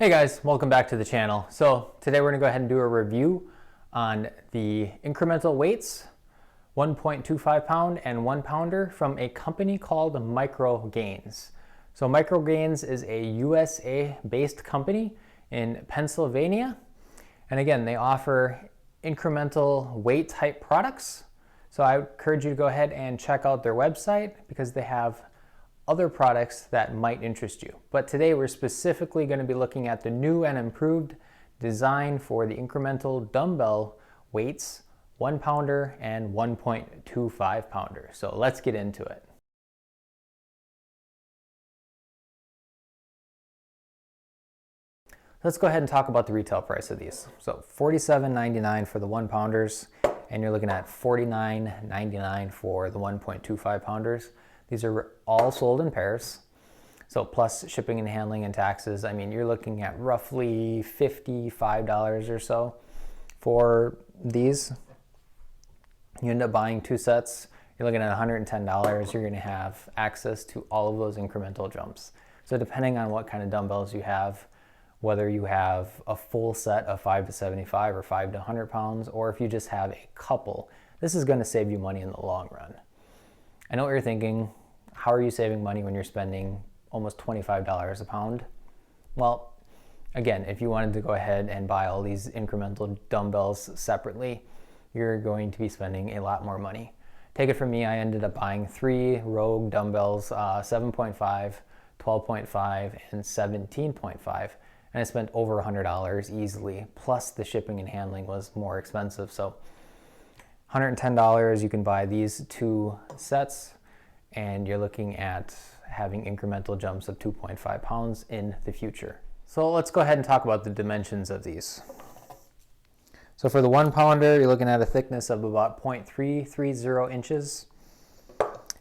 Hey guys, welcome back to the channel. So today we're gonna go ahead and do a review on the incremental weights, 1.25 pound and 1 pounder from a company called Micro Gainz. So Micro Gainz is a USA based company in Pennsylvania. And again, they offer incremental weight type products. So I encourage you to go ahead and check out their website because they have other products that might interest you. But today we're specifically going to be looking at the new and improved design for the incremental dumbbell weights, 1 pounder and 1.25 pounder. So let's get into it. Let's go ahead and talk about the retail price of these. So $47.99 for the 1 pounders, and you're looking at $49.99 for the 1.25 pounders. These are all sold in pairs. So plus shipping and handling and taxes, I mean, you're looking at roughly $55 or so for these. You end up buying 2 sets, you're looking at $110. You're gonna have access to all of those incremental jumps. So depending on what kind of dumbbells you have, whether you have a full set of 5 to 75 or 5 to 100 pounds, or if you just have a couple, this is gonna save you money in the long run. I know what you're thinking. How are you saving money when you're spending almost $25 a pound? Well, again, if you wanted to go ahead and buy all these incremental dumbbells separately, you're going to be spending a lot more money. Take it from me, I ended up buying 3 Rogue dumbbells, 7.5, 12.5, and 17.5, and I spent over $100 easily, plus the shipping and handling was more expensive. So $110, you can buy these 2 sets, and you're looking at having incremental jumps of 2.5 pounds in the future. So let's go ahead and talk about the dimensions of these. So for the 1 pounder, you're looking at a thickness of about 0.330 inches.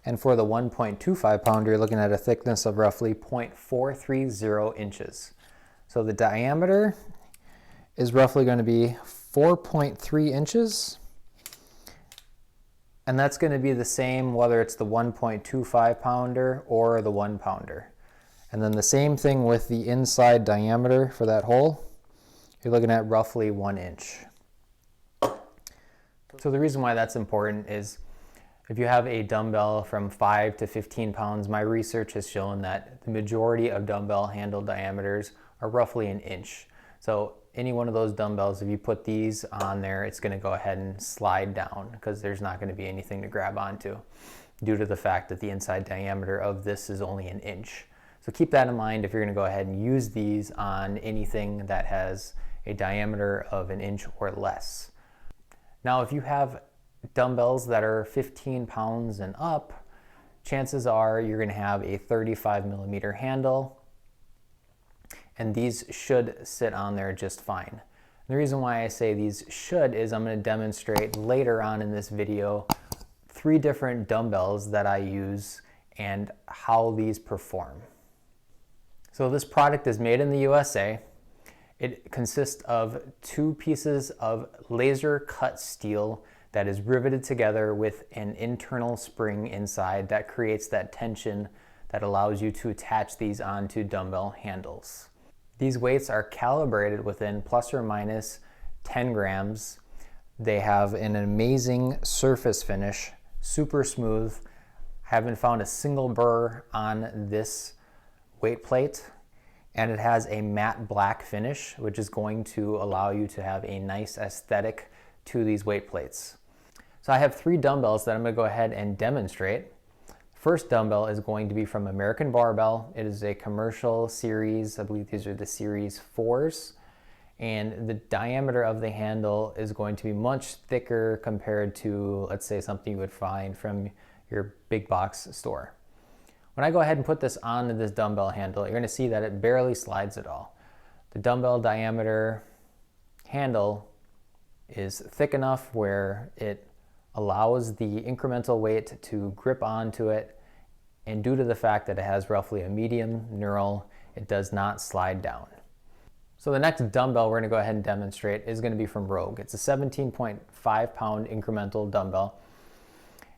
And for the 1.25 pounder, you're looking at a thickness of roughly 0.430 inches. So the diameter is roughly going to be 4.3 inches. And that's going to be the same whether it's the 1.25 pounder or the 1 pounder. And then the same thing with the inside diameter for that hole. You're looking at roughly 1 inch. So the reason why that's important is if you have a dumbbell from 5 to 15 pounds, my research has shown that the majority of dumbbell handle diameters are roughly 1 inch. So any one of those dumbbells, if you put these on there, it's going to go ahead and slide down because there's not going to be anything to grab onto due to the fact that the inside diameter of this is only 1 inch. So keep that in mind if you're going to go ahead and use these on anything that has a diameter of 1 inch or less. Now, if you have dumbbells that are 15 pounds and up, chances are you're going to have a 35 millimeter handle, and these should sit on there just fine. The reason why I say these should is I'm going to demonstrate later on in this video 3 different dumbbells that I use and how these perform. So this product is made in the USA. It consists of 2 pieces of laser cut steel that is riveted together with an internal spring inside that creates that tension that allows you to attach these onto dumbbell handles. These weights are calibrated within plus or minus 10 grams. They have an amazing surface finish, super smooth. Haven't found a single burr on this weight plate. And it has a matte black finish, which is going to allow you to have a nice aesthetic to these weight plates. So I have 3 dumbbells that I'm going to go ahead and demonstrate. First dumbbell is going to be from American Barbell. It is a commercial series. I believe these are the series 4s. And the diameter of the handle is going to be much thicker compared to, let's say, something you would find from your big box store. When I go ahead and put this onto this dumbbell handle, you're going to see that it barely slides at all. The dumbbell diameter handle is thick enough where it allows the incremental weight to grip onto it, and due to the fact that it has roughly a medium knurl, it does not slide down. So the next dumbbell we're going to go ahead and demonstrate is going to be from Rogue. It's a 17.5 pound incremental dumbbell,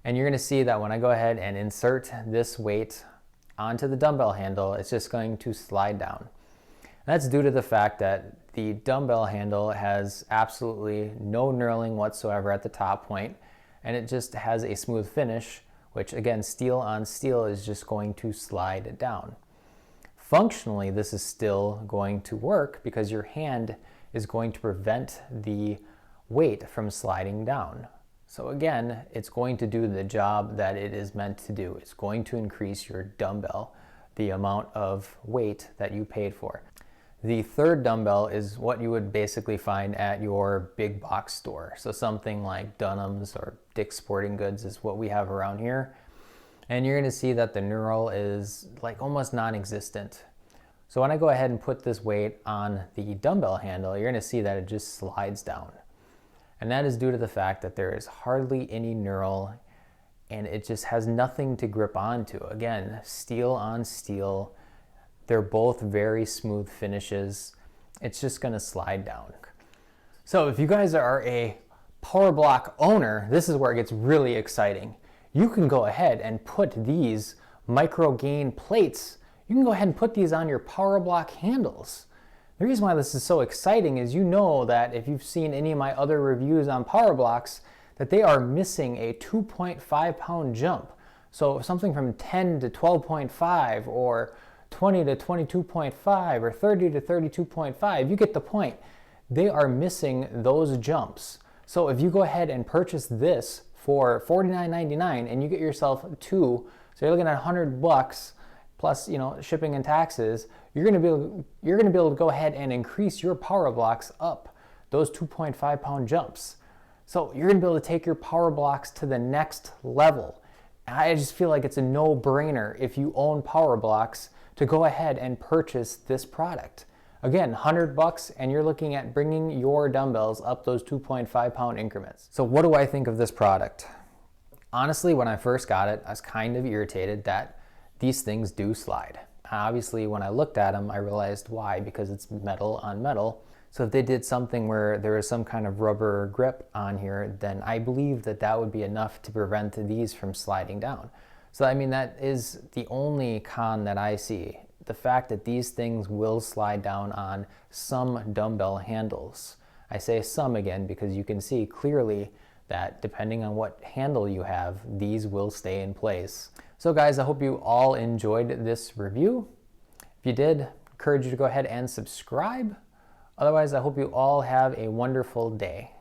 and you're going to see that when I go ahead and insert this weight onto the dumbbell handle, it's just going to slide down. That's due to the fact that the dumbbell handle has absolutely no knurling whatsoever at the top point, and it just has a smooth finish, which again, steel on steel is just going to slide down. Functionally, this is still going to work because your hand is going to prevent the weight from sliding down. So again, it's going to do the job that it is meant to do. It's going to increase your dumbbell, the amount of weight that you paid for. The third dumbbell is what you would basically find at your big box store. So something like Dunham's or Dick's Sporting Goods is what we have around here. And you're gonna see that the knurl is like almost non-existent. So when I go ahead and put this weight on the dumbbell handle, you're gonna see that it just slides down. And that is due to the fact that there is hardly any knurl and it just has nothing to grip onto. Again, steel on steel. They're both very smooth finishes. It's just gonna slide down. So if you guys are a PowerBlock owner, this is where it gets really exciting. You can go ahead and put these Micro Gainz plates, you can go ahead and put these on your PowerBlock handles. The reason why this is so exciting is you know that if you've seen any of my other reviews on PowerBlocks, that they are missing a 2.5 pound jump. So something from 10 to 12.5 or 20 to 22.5 or 30 to 32.5, you get the point. They are missing those jumps. So if you go ahead and purchase this for $49.99 and you get yourself two, so you're looking at $100 plus, shipping and taxes, you're gonna be able to go ahead and increase your PowerBlocks up those 2.5 pound jumps. So you're gonna be able to take your PowerBlocks to the next level. I just feel like it's a no-brainer if you own PowerBlocks to go ahead and purchase this product. Again, $100 and you're looking at bringing your dumbbells up those 2.5 pound increments. So what do I think of this product? Honestly, when I first got it, I was kind of irritated that these things do slide. Obviously, when I looked at them, I realized why, because it's metal on metal. So if they did something where there is some kind of rubber grip on here, then I believe that that would be enough to prevent these from sliding down. So I mean, that is the only con that I see. The fact that these things will slide down on some dumbbell handles. I say some again because you can see clearly that depending on what handle you have, these will stay in place. So guys, I hope you all enjoyed this review. If you did, I encourage you to go ahead and subscribe. Otherwise, I hope you all have a wonderful day.